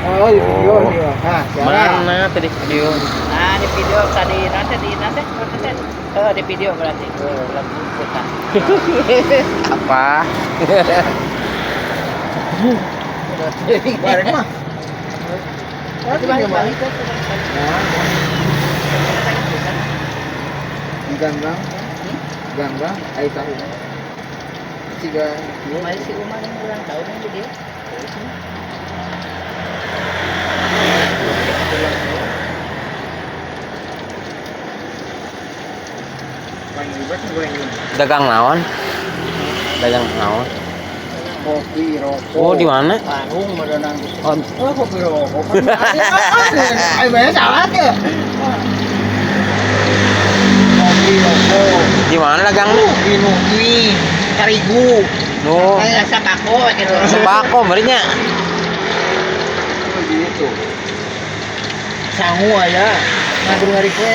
Oh, di video dia. Nah, sekarang. Mana tadi video? Nah, di video tadi nanti di video berarti lagu putar. Apa? Bareng mah. Itu balik ke Ganggang. Ganggang, ayo tahu. Tiga. Kemarin si Umar yang ulang tahun itu dia. Paling ribet goreng ini. Dagang naon? Dagang naon? Kopi, rokok. Oh, di mana? Warung merenang. Oh, Oh, kopi rokok. Ayo banyak salah ya. Kopi rokok. di mana dagangnya? Ini terigu. Oh, Kayak sembako gitu. sembako berinya. Begitu. Sangu aja. Ngadu ngari kue.